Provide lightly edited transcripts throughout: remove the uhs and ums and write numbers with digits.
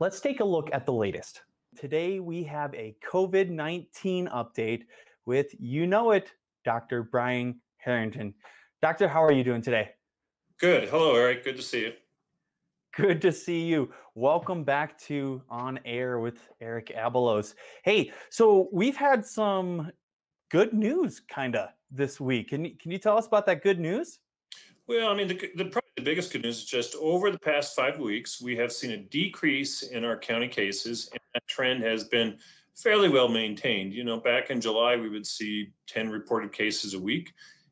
Let's take a look at the latest. Today we have a COVID-19 update with, Dr. Brian Harrington. Doctor, how are you doing today? Good. Hello, Eric. Good to see you. Good to see you. Welcome back to On Air with Eric Abelos. Hey, so we've had some good news this week. Can you tell us about that good news? Well, I mean, probably the biggest good news is just over the past 5 weeks, we have seen a decrease in our county cases, and that trend has been fairly well maintained. Back in July, we would see 10 reported cases a week,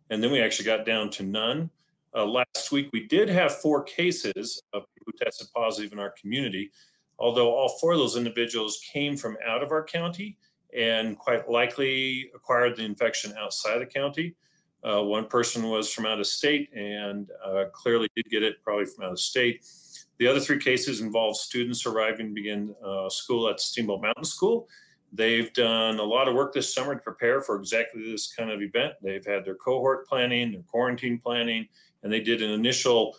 and then we actually got down to none. Last week, we did have 4 cases of people who tested positive in our community, although all 4 of those individuals came from out of our county and quite likely acquired the infection outside the county. One person was from out of state and clearly did get it probably from out of state. The other 3 cases involved students arriving to begin school at Steamboat Mountain School. They've done a lot of work this summer to prepare for exactly this kind of event. They've had their cohort planning, their quarantine planning, and they did an initial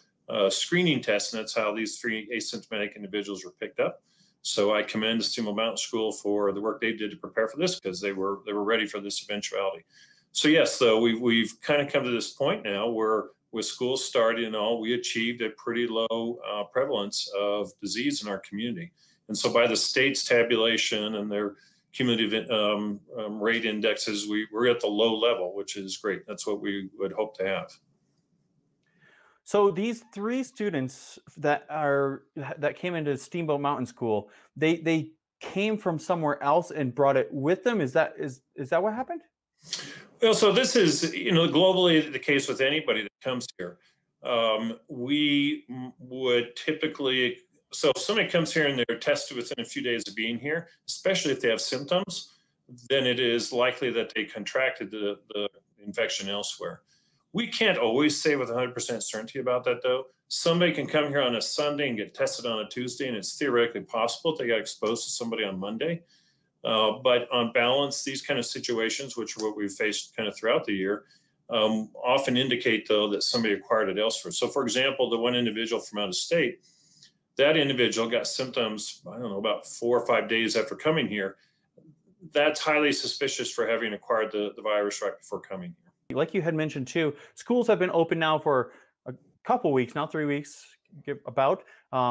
screening test, and that's how these 3 asymptomatic individuals were picked up. So I commend the Steamboat Mountain School for the work they did to prepare for this, because they were ready for this eventuality. So yes, so we've kind of come to this point now where with schools starting and all, we achieved a pretty low prevalence of disease in our community. And so by the state's tabulation and their cumulative rate indexes, we're at the low level, which is great. That's what we would hope to have. So these 3 students that came into Steamboat Mountain School, they came from somewhere else and brought it with them. Is that what happened? Well, so this is, globally the case with anybody that comes here. We would typically, so if somebody comes here and they're tested within a few days of being here, especially if they have symptoms, then it is likely that they contracted the infection elsewhere. We can't always say with 100% certainty about that, though. Somebody can come here on a Sunday and get tested on a Tuesday, and it's theoretically possible they got exposed to somebody on Monday. But on balance, these kind of situations, which are what we've faced kind of throughout the year, often indicate, though, that somebody acquired it elsewhere. So, for example, the one individual from out of state, that individual got symptoms, I don't know, about 4 or 5 days after coming here. That's highly suspicious for having acquired the virus right before coming here. Like you had mentioned too, schools have been open now for a couple weeks, now 3 weeks, about.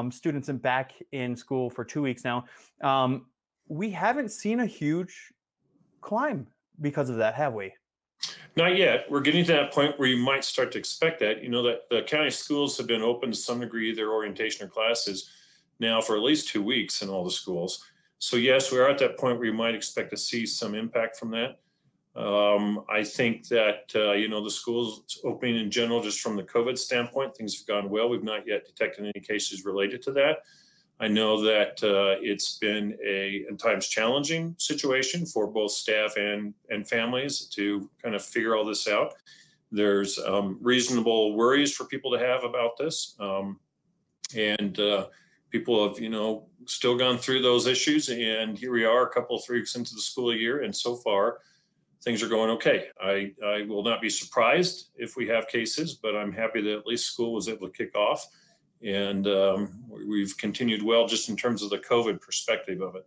Students are back in school for 2 weeks now. We haven't seen a huge climb because of that, have we? Not yet. We're getting to that point where you might start to expect that. That the county schools have been open to some degree, their orientation or classes now for at least 2 weeks in all the schools. So yes, we are at that point where you might expect to see some impact from that. I think that, the schools opening in general, just from the COVID standpoint, things have gone well. We've not yet detected any cases related to that. I know that it's been at times challenging situation for both staff and families to kind of figure all this out. There's reasonable worries for people to have about this. And people have, still gone through those issues. And here we are a couple of 3 weeks into the school year. And so far, things are going okay. I will not be surprised if we have cases, but I'm happy that at least school was able to kick off. And we've continued well just in terms of the COVID perspective of it.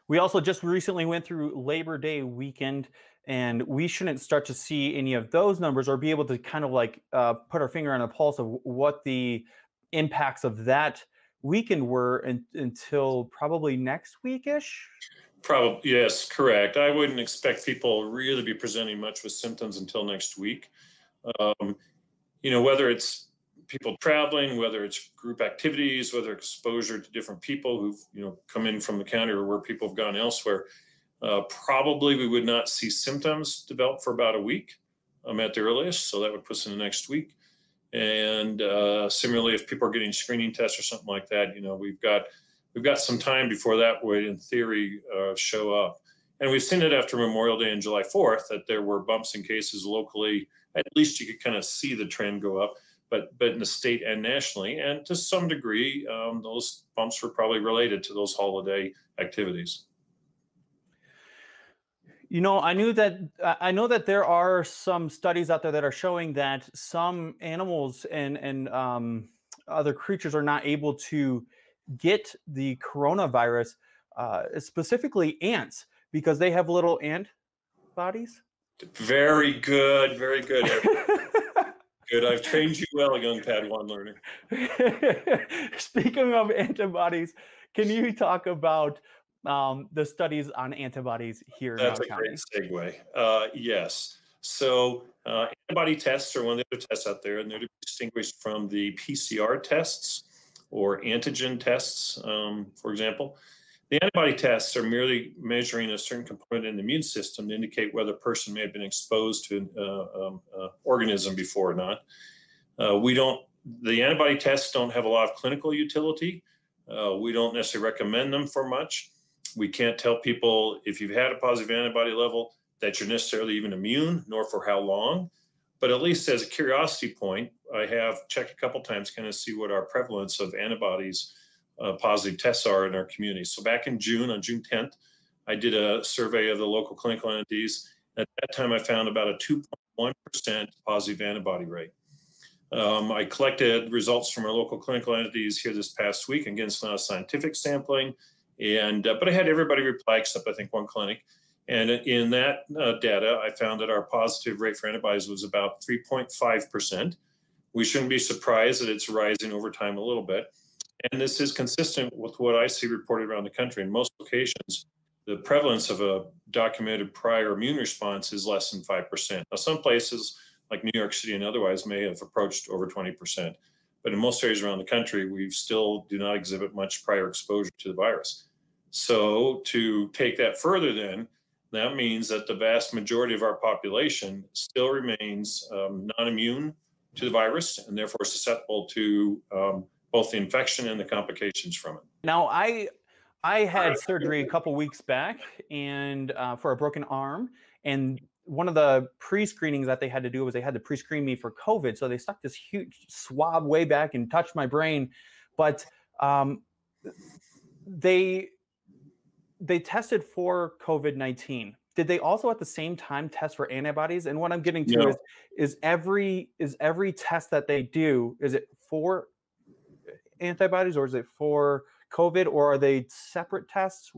We also just recently went through Labor Day weekend, and we shouldn't start to see any of those numbers or be able to kind of put our finger on the pulse of what the impacts of that weekend were until probably next week-ish. Probably, yes, correct. I wouldn't expect people really be presenting much with symptoms until next week. Whether it's people traveling, whether it's group activities, whether exposure to different people who've come in from the county or where people have gone elsewhere, probably we would not see symptoms develop for about a week at the earliest. So that would put us in the next week. And similarly, if people are getting screening tests or something like that, we've got some time before that would, in theory, show up. And we've seen it after Memorial Day and July 4th that there were bumps in cases locally. At least you could kind of see the trend go up, but in the state and nationally. And to some degree, those bumps were probably related to those holiday activities. I know that there are some studies out there that are showing that some animals and other creatures are not able to get the coronavirus, specifically ants, because they have little antibodies. Very good, very good. Good. I've trained you well, young Padawan learner. Speaking of antibodies, can you talk about the studies on antibodies here in That's Round a great County? segue. Yes. So antibody tests are one of the other tests out there, and they're to be distinguished from the PCR tests or antigen tests, for example. The antibody tests are merely measuring a certain component in the immune system to indicate whether a person may have been exposed to an organism before or not. We don't. The antibody tests don't have a lot of clinical utility. We don't necessarily recommend them for much. We can't tell people if you've had a positive antibody level that you're necessarily even immune, nor for how long. But at least as a curiosity point, I have checked a couple times, kind of see what our prevalence of antibodies positive tests are in our community. So back in June, on June 10th, I did a survey of the local clinical entities. At that time, I found about a 2.1% positive antibody rate. I collected results from our local clinical entities here this past week. Again, it's not a scientific sampling, but I had everybody reply except I think one clinic. And in that data, I found that our positive rate for antibodies was about 3.5%. We shouldn't be surprised that it's rising over time a little bit. And this is consistent with what I see reported around the country. In most locations, the prevalence of a documented prior immune response is less than 5%. Now, some places like New York City and otherwise may have approached over 20%. But in most areas around the country, we still do not exhibit much prior exposure to the virus. So to take that further then, that means that the vast majority of our population still remains non-immune to the virus and therefore susceptible to both the infection and the complications from it. Now, I had surgery a couple weeks back and for a broken arm, and one of the pre-screenings that they had to do was they had to pre-screen me for COVID. So they stuck this huge swab way back and touched my brain, but they tested for COVID-19. Did they also at the same time test for antibodies? And what I'm getting to No. is every test that they do, is it for antibodies or is it for COVID, or are they separate tests?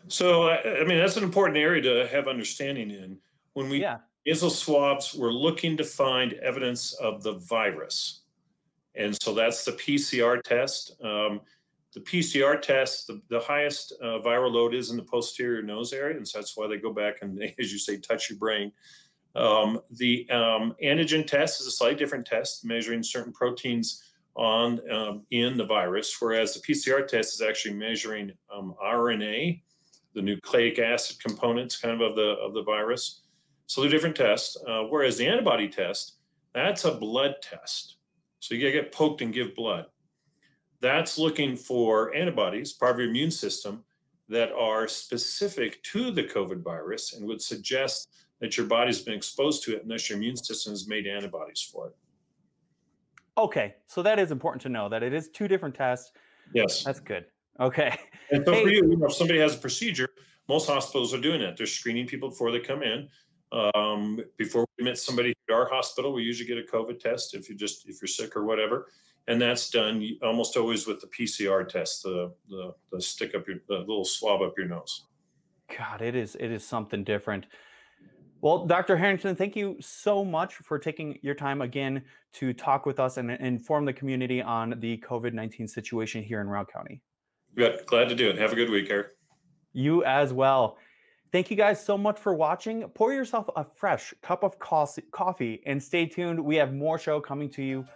So, I mean, that's an important area to have understanding in. When we Yeah. nasal swabs, we're looking to find evidence of the virus. And so that's the PCR test. The PCR test, the highest viral load is in the posterior nose area. And so that's why they go back and, they, as you say, touch your brain. The antigen test is a slightly different test, measuring certain proteins in the virus, whereas the PCR test is actually measuring RNA, the nucleic acid components kind of the virus. So they're different tests. Whereas the antibody test, that's a blood test. So you gotta get poked and give blood. That's looking for antibodies, part of your immune system, that are specific to the COVID virus and would suggest that your body's been exposed to it unless your immune system has made antibodies for it. Okay, so that is important to know that it is two different tests. Yes. That's good. Okay. And so for Hey, you, if somebody has a procedure, most hospitals are doing that. They're screening people before they come in. Before we admit somebody to our hospital, we usually get a COVID test if you're sick or whatever, and that's done almost always with the PCR test, the stick up the little swab up your nose. God, it is something different. Well, Dr. Harrington, thank you so much for taking your time again to talk with us and inform the community on the COVID-19 situation here in Round County. Good. Glad to do it. Have a good week, Eric. You as well. Thank you guys so much for watching. Pour yourself a fresh cup of coffee and stay tuned. We have more show coming to you